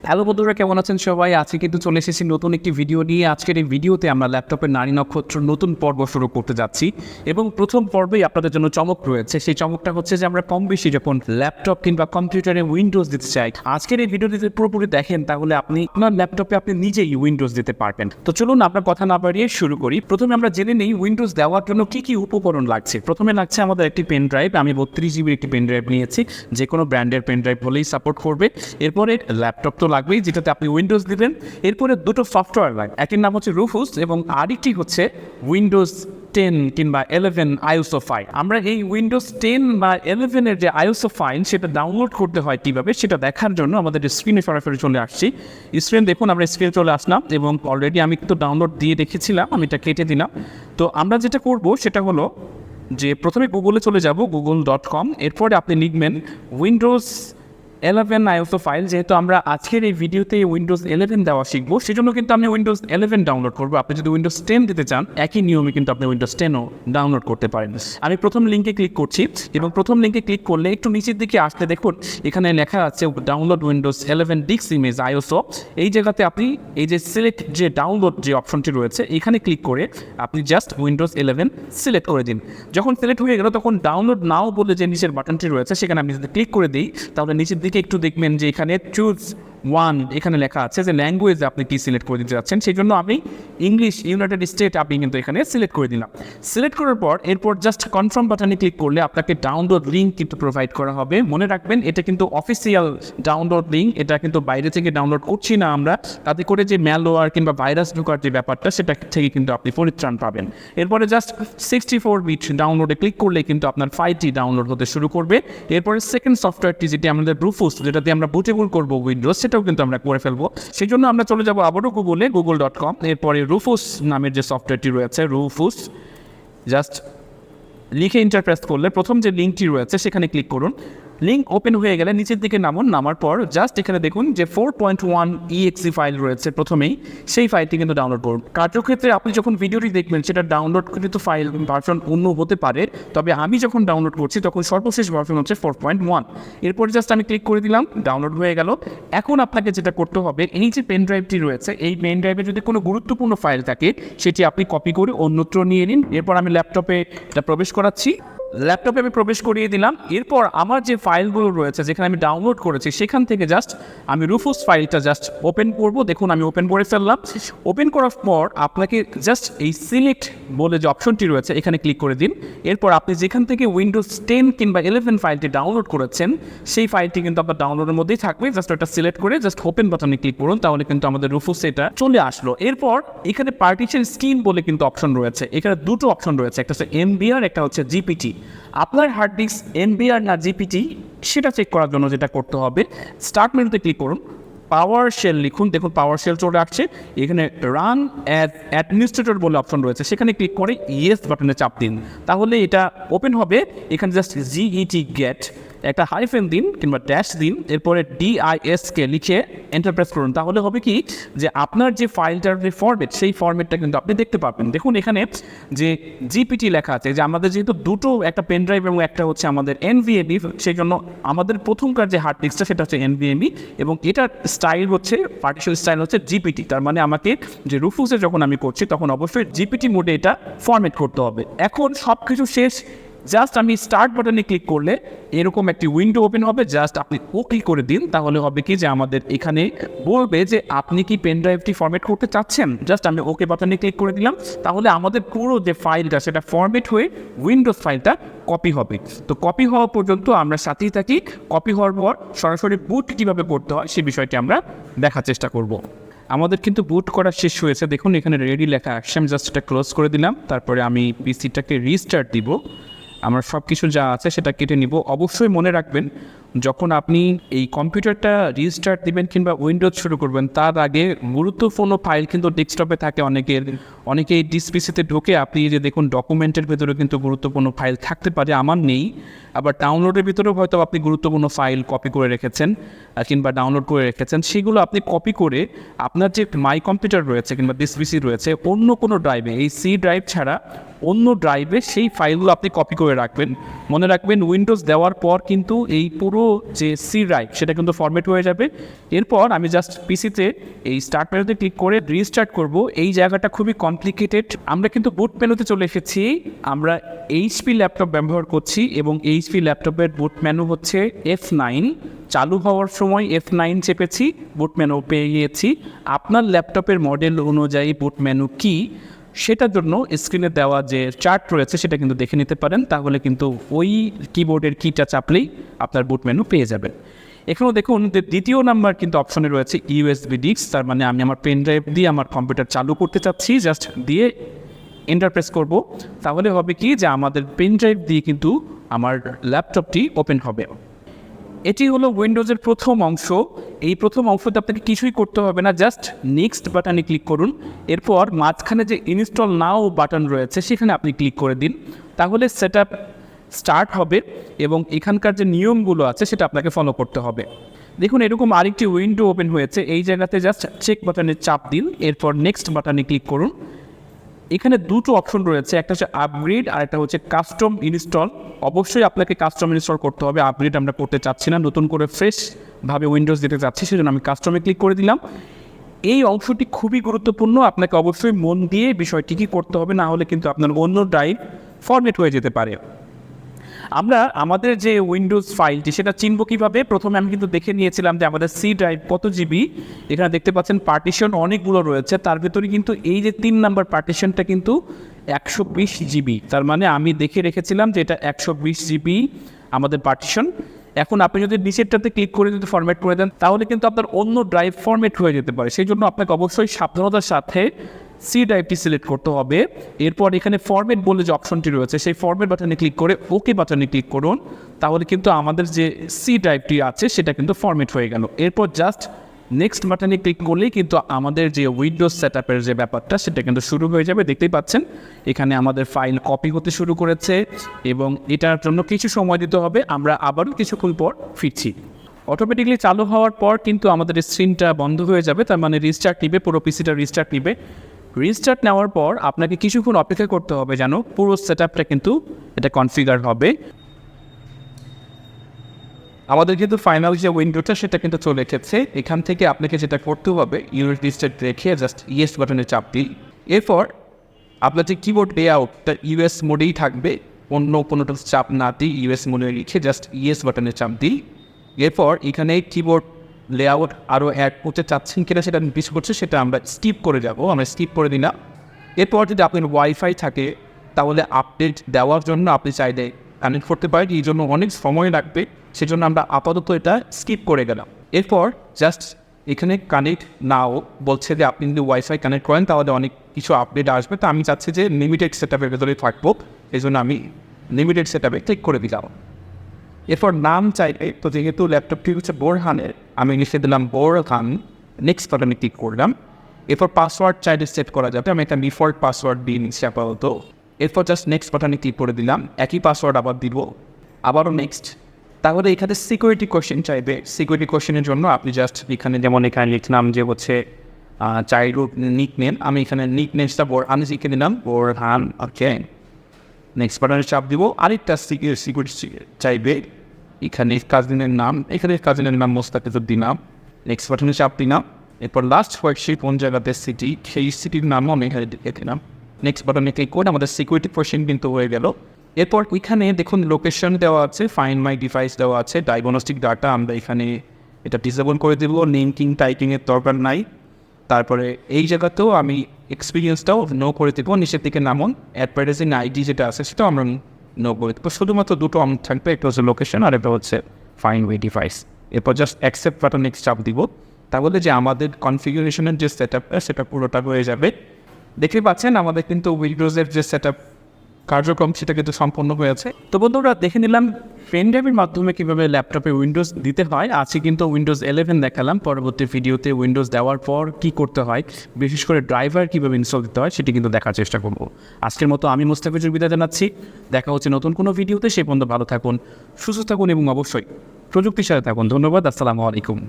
Hello বন্ধুরা, কেমন আছেন সবাই? আজকে কিন্তু চলে এসেছি নতুন একটি ভিডিও নিয়ে। আজকের এই ভিডিওতে আমরা ল্যাপটপের নারী নক্ষত্র নতুন পর্ব শুরু করতে যাচ্ছি এবং প্রথম পর্বেই আপনাদের জন্য চমক রয়েছে। সেই চমকটা হচ্ছে যে আমরা কম বেশি যখন ল্যাপটপ কিংবা কম্পিউটারে উইন্ডোজ দিতে চাই, আজকের এই ভিডিওটি যদি পুরোপুরি দেখেন তাহলে আপনি আপনার ল্যাপটপে আপনি নিজেই উইন্ডোজ দিতে পারবেন। তো চলুন আপনার কথা না বাড়িয়ে শুরু করি। প্রথমে আমরা জেনে নিই উইন্ডোজ দেওয়ার জন্য কী কী উপকরণ লাগছে। প্রথমে লাগছে আমাদের একটি পেন ড্রাইভ। আমি 32 জিবির একটি পেন ড্রাইভ নিয়েছি, যে কোনো ব্র্যান্ডের পেন ড্রাইভ হলেই সাপোর্ট করবে। এরপরে ল্যাপটপ তো লাগবেই, যেটাতে আপনি উইন্ডোজ দিবেন। এরপরে দুটো সফটওয়্যার লাগবে, একটির নাম হচ্ছে রুফুস এবং আরেকটি হচ্ছে উইন্ডোজ 10 কিংবা 11 আইওএসও ফাইল। আমরা এই উইন্ডোজ 10 বা 11 এর যে আইওএসও ফাইল সেটা ডাউনলোড করতে হয় কীভাবে সেটা দেখার জন্য আমাদের স্ক্রিনে সরাসরি চলে আসছি। স্ক্রিন দেখুন, আমরা স্ক্রিনে চলে আসলাম এবং অলরেডি আমি কিন্তু ডাউনলোড দিয়ে রেখেছিলাম, আমি এটা কেটে দিলাম। তো আমরা যেটা করব সেটা হলো যে প্রথমে গুগলে চলে যাব, google.com। এরপরে আপনি লিখবেন উইন্ডোজ 11 আইওএসও ফাইল। যেহেতু আমরা আজকের এই ভিডিওতে উইন্ডোজ 11 দেওয়া শিখবো, সেজন্য কিন্তু আমি উইন্ডোজ 11 ডাউনলোড করবো। আপনি যদি উইন্ডোজ 10 দিতে চান, একই নিয়মে কিন্তু আপনি উইন্ডোজ 10ও ডাউনলোড করতে পারেন। আমি প্রথম লিঙ্কে ক্লিক করছি এবং প্রথম লিঙ্কে ক্লিক করলে একটু নিচের দিকে আসতে দেখুন এখানে লেখা আছে ডাউনলোড উইন্ডোজ 11 ডিস্ক ইমেজ আইওএসও। এই জায়গাতে আপনি এই যে সিলেক্ট যে ডাউনলোড যে অপশনটি রয়েছে এখানে ক্লিক করে আপনি জাস্ট উইন্ডোজ 11 সিলেক্ট করে দিন। যখন সিলেক্ট হয়ে গেল তখন ডাউনলোড নাও বলে যে নিচের বাটনটি রয়েছে সেখানে আপনি যদি ক্লিক করে দিই তাহলে নিচের দিকে একটু দেখবেন যে এখানে চুজ ওয়ান এখানে লেখা আছে যে ল্যাঙ্গুয়েজে আপনি কি সিলেক্ট করে দিতে যাচ্ছেন। সেই জন্য আমি ইংলিশ ইউনাইটেড স্টেট আপনি কিন্তু এখানে সিলেক্ট করে দিলাম। সিলেক্ট করার পর এরপর জাস্ট কনফার্ম বাটনে ক্লিক করলে আপনাকে ডাউনলোড লিঙ্ক কিন্তু প্রোভাইড করা হবে। মনে রাখবেন এটা কিন্তু অফিসিয়াল ডাউনলোড লিঙ্ক, এটা কিন্তু বাইরে থেকে ডাউনলোড করছি না আমরা। তাতে করে যে ম্যালওয়্যার কিংবা ভাইরাস ঢোকার যে ব্যাপারটা সেটা থেকে কিন্তু আপনি পরিত্রাণ পাবেন। এরপরে জাস্ট 64 বিট ডাউনলোডে ক্লিক করলে কিন্তু আপনার ফাইলটি ডাউনলোড হতে শুরু করবে। এরপরে সেকেন্ড সফটওয়্যারটি যেটি আমাদের রুফুস, যেটাতে আমরা বুটেবল করবো উইন্ডোজ, সেটাও কিন্তু আমরা করে ফেলবো। সেই জন্য আমরা চলে যাবো আবারও গুগলে, google.com। এরপরে রুফুস নামের যে সফটওয়্যারটি রয়েছে রুফুস জাস্ট লিখে ইন্টারপ্রেস করলে প্রথম যে লিঙ্কটি রয়েছে সেখানে ক্লিক করুন। লিঙ্ক ওপেন হয়ে গেলে নিচের দিকে নামুন। নামার পর জাস্ট এখানে দেখুন যে 4.1 exe ফাইল রয়েছে প্রথমেই, সেই ফাইলটি কিন্তু ডাউনলোড করুন। কার্যক্ষেত্রে আপনি যখন ভিডিওটি দেখবেন সেটা ডাউনলোড কৃত ফাইল ভার্সন অন্য হতে পারে, তবে আমি যখন ডাউনলোড করছি তখন সর্বশেষ ভার্সন হচ্ছে 4.1। এরপর জাস্ট আমি ক্লিক করে দিলাম, ডাউনলোড হয়ে গেল। এখন আপনাকে যেটা করতে হবে, এই যে পেন ড্রাইভটি রয়েছে এই পেন ড্রাইভে যদি কোনো গুরুত্বপূর্ণ ফাইল থাকে সেটি আপনি কপি করে অন্যত্র নিয়ে নিন। এরপর আমি ল্যাপটপে এটা প্রবেশ করাচ্ছি, ল্যাপটপে আমি প্রবেশ করিয়ে দিলাম। এরপর আমার যে ফাইলগুলো রয়েছে যেখানে আমি ডাউনলোড করেছি সেখান থেকে জাস্ট আমি রুফুস ফাইলটা জাস্ট ওপেন করব। দেখুন আমি ওপেন করে ফেললাম। ওপেন করার পর আপনাকে জাস্ট এই সিলেক্ট বলে যে অপশনটি রয়েছে এখানে ক্লিক করে দিন। এরপর আপনি যেখান থেকে উইন্ডোজ 10 কিংবা 11 ফাইলটি ডাউনলোড করেছেন সেই ফাইলটি কিন্তু আপনার ডাউনলোডের মধ্যেই থাকবে। জাস্ট ওটা সিলেক্ট করে জাস্ট ওপেন বাটনে ক্লিক করুন, তাহলে কিন্তু আমাদের রুফুস এটা চলে আসলো। এরপর এখানে পার্টিশন স্কিম বলে কিন্তু অপশন রয়েছে। এখানে দুটো অপশন রয়েছে, একটা হচ্ছে এমবিআর, একটা হচ্ছে জিপিটি। আপনার হার্ড ডিস্ক এমবিআর না জিপিটি সেটা চেক করার জন্য যেটা করতে হবে, স্টার্ট মেনুতে ক্লিক করুন, পাওয়ার শেল লিখুন। দেখুন পাওয়ার শেল চলে আসছে। এখানে রান অ্যাজ অ্যাডমিনিস্ট্রেটর বলে অপশন রয়েছে, সেখানে ক্লিক করে ইয়েস বাটনে চাপ দিন, তাহলে এটা ওপেন হবে। এখানে জাস্ট জিইটি গেট একটা হাইফেন দিন কিংবা ড্যাশ দিন, এরপরে ডিআইএসকে লিখে এন্টার প্রেস করুন। তাহলে হবে কি যে আপনার যে ফাইলটার যে ফরম্যাট সেই ফরম্যাটটা কিন্তু আপনি দেখতে পাবেন। দেখুন এখানে যে জিপিটি লেখা আছে, যে আমাদের যেহেতু দুটো, একটা পেন ড্রাইভ এবং একটা হচ্ছে আমাদের এনভিএমই, সেই জন্য আমাদের প্রথমকার যে হার্ড ডিস্কটা সেটা হচ্ছে এনভিএমই এবং এটার স্টাইল হচ্ছে পার্টিশন স্টাইল হচ্ছে জিপিটি। তার মানে আমাকে যে রুফুসে যখন আমি করছি তখন অবশ্যই জিপিটি মোডে এটা ফরম্যাট করতে হবে। এখন সব কিছু শেষ, জাস্ট আমি স্টার্ট বাটনে ক্লিক করলে এরকম একটি উইন্ডো ওপেন হবে। জাস্ট আপনি ওকে করে দিন, তাহলে হবে কি যে আমাদের এখানে বলবে যে আপনি কি পেন ড্রাইভটি ফরম্যাট করতে চাচ্ছেন। জাস্ট আমি ওকে বাটনে ক্লিক করে দিলাম, তাহলে আমাদের পুরো যে ফাইলটা সেটা ফরম্যাট হয়ে উইন্ডোজ ফাইলটা কপি হবে। তো কপি হওয়া পর্যন্ত আমরা সাথেই থাকি। কপি হওয়ার পর সরাসরি বুট কীভাবে করতে হয় সেই বিষয়টি আমরা দেখার চেষ্টা করব। আমাদের কিন্তু বুট করা শেষ হয়েছে। দেখুন এখানে রেডি লেখা আসছে, আমি জাস্ট এটা ক্লোজ করে দিলাম। তারপরে আমি পিসিটাকে রিস্টার্ট দিব, আমার সব কিছু যা আছে সেটা কেটে নিব। অবশ্যই মনে রাখবেন যখন আপনি এই কম্পিউটারটা রিস্টার্ট দিবেন কিংবা উইন্ডোজ শুরু করবেন তার আগে গুরুত্বপূর্ণ ফাইল কিন্তু ডেস্কটপে থাকে অনেকে এই ডিসপিসিতে ঢোকে। আপনি যে দেখুন ডকুমেন্টের ভেতরে কিন্তু গুরুত্বপূর্ণ ফাইল থাকতে পারে, আমার নেই। আবার ডাউনলোডের ভিতরেও হয়তো আপনি গুরুত্বপূর্ণ ফাইল কপি করে রেখেছেন কিংবা ডাউনলোড করে রেখেছেন, সেগুলো আপনি কপি করে আপনার যে মাই কম্পিউটার রয়েছে কিংবা ডিসপিসি রয়েছে অন্য কোনো ড্রাইভে, এই সি ড্রাইভ ছাড়া অন্য ড্রাইভে সেই ফাইলগুলো আপনি কপি করে রাখবেন। মনে রাখবেন উইন্ডোজ দেওয়ার পর কিন্তু এই পুরো পুরো যে সি ড্রাইভ সেটা কিন্তু ফরম্যাট হয়ে যাবে। এরপর আমি জাস্ট পিসিতে এই স্টার্ট মেনুতে ক্লিক করে রিস্টার্ট করব। এই জায়গাটা খুবই কমপ্লিকেটেড। আমরা কিন্তু বুট মেনুতে চলে এসেছি। আমরা এইচপি ল্যাপটপ ব্যবহার করছি এবং এইচপি ল্যাপটপের বুট মেনু হচ্ছে F9। চালু হওয়ার সময় F9 চেপেছি, বুট মেনু পেয়ে গিয়েছি। আপনার ল্যাপটপের মডেল অনুযায়ী বুট মেনু কী সেটার জন্য স্ক্রিনে দেওয়া যে চার্ট রয়েছে সেটা কিন্তু দেখে নিতে পারেন। তাহলে কিন্তু ওই কিবোর্ডের কিটা চাপলেই আপনার বুট মেনু পেয়ে যাবেন। এখানেও দেখুন যে দ্বিতীয় নাম্বার কিন্তু অপশনে রয়েছে ইউএসবি ডিস্ক। তার মানে আমি আমার পেন ড্রাইভ দিয়ে আমার কম্পিউটার চালু করতে চাচ্ছি, জাস্ট দিয়ে এন্টার প্রেস করব। তাহলে হবে কি যে আমাদের পেন ড্রাইভ দিয়ে কিন্তু আমার ল্যাপটপটি ওপেন হবে। এটি হলো উইন্ডোজের প্রথম অংশ। এই প্রথম অংশতে আপনাকে কিছুই করতে হবে না, জাস্ট নেক্সট বাটনে ক্লিক করুন। এরপর মাঝখানে যে ইনস্টল নাও বাটন রয়েছে সেখানে আপনি ক্লিক করে দিন। তাহলে সেটআপ স্টার্ট হবে এবং এখানকার যে নিয়মগুলো আছে সেটা আপনাকে ফলো করতে হবে। দেখুন এরকম আরেকটি উইন্ডো ওপেন হয়েছে। এই জায়গাতে জাস্ট চেক বাটনে চাপ দিন, এরপর নেক্সট বাটনে ক্লিক করুন। এখানে দুটো অপশন রয়েছে, একটা হচ্ছে আপগ্রেড আর একটা হচ্ছে কাস্টম ইনস্টল। অবশ্যই আপনাকে কাস্টম ইনস্টল করতে হবে, আপগ্রেড আমরা করতে চাচ্ছি না, নতুন করে ফ্রেশভাবে উইন্ডোজ দিতে চাচ্ছি, সেজন্য আমি কাস্টমে ক্লিক করে দিলাম। এই অংশটি খুবই গুরুত্বপূর্ণ, আপনাকে অবশ্যই মন দিয়ে বিষয়টি কি করতে হবে, না হলে কিন্তু আপনার অন্য ড্রাইভ ফরম্যাট হয়ে যেতে পারে। আমরা আমাদের যে উইন্ডোজ ফাইলটি সেটা চিনব কীভাবে? প্রথমে আমি কিন্তু দেখে নিয়েছিলাম যে আমাদের সি ড্রাইভ কত জিবি। এখানে দেখতে পাচ্ছেন পার্টিশন অনেকগুলো রয়েছে, তার ভেতরে কিন্তু এই যে 3 নাম্বার পার্টিশনটা কিন্তু 120 জিবি। তার মানে আমি দেখে রেখেছিলাম যে এটা 120 জিবি আমাদের পার্টিশন। এখন আপনি যদি নিচেরটাতে ক্লিক করে যদি ফরম্যাট করে দেন তাহলে কিন্তু আপনার অন্য ড্রাইভ ফরম্যাট হয়ে যেতে পারে। সেই জন্য আপনাকে অবশ্যই সাবধানতার সাথে সি ড্রাইভটি সিলেক্ট করতে হবে। এরপর এখানে ফরম্যাট বলে যে অপশনটি রয়েছে সেই ফরম্যাট বাটনে ক্লিক করে ওকে বাটনে ক্লিক করুন। তাহলে কিন্তু আমাদের যে সি ড্রাইভটি আছে সেটা কিন্তু ফরম্যাট হয়ে গেল। এরপর জাস্ট নেক্সট বাটনে ক্লিক করলেই কিন্তু আমাদের যে উইন্ডোজ সেটআপের যে ব্যাপারটা সেটা কিন্তু শুরু হয়ে যাবে। দেখতেই পাচ্ছেন এখানে আমাদের ফাইল কপি হতে শুরু করেছে এবং এটার জন্য কিছু সময় দিতে হবে। আমরা আবারও কিছুক্ষণ পর ফিরছি। অটোমেটিকলি চালু হওয়ার পর কিন্তু আমাদের স্ক্রিনটা বন্ধ হয়ে যাবে, তার মানে রিস্টার্ট নিবে, পুরো পিসিটা রিস্টার্ট নিবে। রিস্টার্ট নেওয়ার পর আপনাকে কিছুক্ষণ অপেক্ষা করতে হবে যেন পুরো সেটআপটা কিন্তু এটা কনফিগার হবে। আমাদের কিন্তু ফাইনাল যে উইন্ডোটা সেটা কিন্তু চলে এসেছে। এখান থেকে আপনাকে যেটা করতে হবে ইউএসবি স্টার্ট রেখে জাস্ট ইয়েস বাটনে চাপ দিই। এরপর আপনার যে কিবোর্ড লেআউটটা ইউএস মোডেই থাকবে, অন্য কোনোটা চাপ না দিই, ইউএস মোডে রেখে জাস্ট ইয়েস বাটনে চাপ দিই। এরপর এখানে কিবোর্ড লেআউট আরও অ্যাড করতে চাচ্ছেন কিনা সেটা নির্দিষ্ট করছে, সেটা আমরা স্কিপ করে যাব, আমরা স্কিপ করে দিলাম। এরপর যদি আপনার ওয়াইফাই থাকে তাহলে আপডেট দেওয়ার জন্য আপনি চাইলে কানেক্ট করতে পারেন, এই জন্য অনেক সময় লাগবে, সেজন্য আমরা আপাতত এটা স্কিপ করে গেলাম। এরপর জাস্ট এখানে কানেক্ট নাও বলছে যে আপনি যদি ওয়াইফাই কানেক্ট করেন তাহলে অনেক কিছু আপডেট আসবে। তো আমি চাচ্ছি যে লিমিটেড সেটআপের ভেতরে থাকবো, এই জন্য আমি লিমিটেড সেটআপে ক্লিক করে দিলাম। এরপর নাম চাইবে, তো যেহেতু ল্যাপটপটি হচ্ছে বোরহানের আমি লিখে দিলাম বোরহান, নেক্সট বাটনে ক্লিক করলাম। এরপর পাসওয়ার্ড চাইলে সেট করা যাবে, আমি একটা ডিফল্ট পাসওয়ার্ড দিয়ে নিচ্ছি আপাতত। এরপর জাস্ট নেক্সট বাটনে ক্লিক করে দিলাম, একই পাসওয়ার্ড আবার দিব, আবারও নেক্সট। তাহলে এখানে সিকিউরিটি কোয়েশ্চেন চাইবে, সিকিউরিটি কোয়েশ্চেনের জন্য আপনি জাস্ট এখানে যেমন এখানে লিখলাম যে হচ্ছে চাইল্ডহুড নিক নেম, আমি এখানে নিক নেমসটা বোরহান লিখে দিলাম, বোরহান। ওকে, নেক্সট বাটনে চাপ দিব। আরেকটা সিকিউরিটি চাইবে, এখানে কাজিনের নাম, এখানে কাজিনের নাম মোস্তাফিজুর দিলাম, নেক্সট বাটনে চাপ দিলাম। এরপর লাস্ট ওয়ার্কশিট কোন জায়গাতে সিটি, সেই সিটির নামও আমি এখানে লিখে দিলাম, নেক্সট বাটনে ক্লিক করে আমাদের সিকিউরিটি কোয়েশ্চেন কিন্তু হয়ে গেল। এরপর ওইখানে দেখুন লোকেশন দেওয়া আছে, ফাইন্ড মাই ডিভাইস দেওয়া আছে, ডায়াগনস্টিক ডাটা আমরা এখানে এটা ডিসেবল করে দেবো, নেমকিং টাইপিংয়ের দরকার নাই। তারপরে এই জায়গাতেও আমি এক্সপিরিয়েন্সটাও নো করে দেবো, নিচের দিকে নামন অ্যাডভার্টাইজিং আইডি যেটা আছে সেটাও আমরা নো করে দেবো। শুধুমাত্র দুটো অন থাকবে, একটা হচ্ছে লোকেশন আর একটা হচ্ছে ফাইন্ড মাই ডিভাইস। এরপর জাস্ট অ্যাকসেপ্ট বাটন নেক্সট চাপ দিব, তাহলে যে আমাদের কনফিগারেশনের যে সেটআপটা সেটা পুরোটা হয়ে যাবে। দেখতে পাচ্ছেন আমাদের কিন্তু উইন্ডোজের যে সেটআপ কার্যক্রম সেটা কিন্তু সম্পন্ন হয়েছে। তো বন্ধুরা দেখে নিলাম পেন ড্রাইভের মাধ্যমে কীভাবে ল্যাপটপে উইন্ডোজ দিতে হয়। আজকে কিন্তু উইন্ডোজ 11 দেখালাম, পরবর্তী ভিডিওতে উইন্ডোজ দেওয়ার পর কী করতে হয়, বিশেষ করে ড্রাইভার কীভাবে ইনস্টল দিতে হয় সেটি কিন্তু দেখার চেষ্টা করব। আজকের মতো আমি মোস্তাফিজুর বিদায় জানাচ্ছি, দেখা হচ্ছে নতুন কোনো ভিডিওতে। সেই পর্যন্ত ভালো থাকুন, সুস্থ থাকুন এবং অবশ্যই প্রযুক্তির সাথে থাকুন। ধন্যবাদ, আসসালামু আলাইকুম।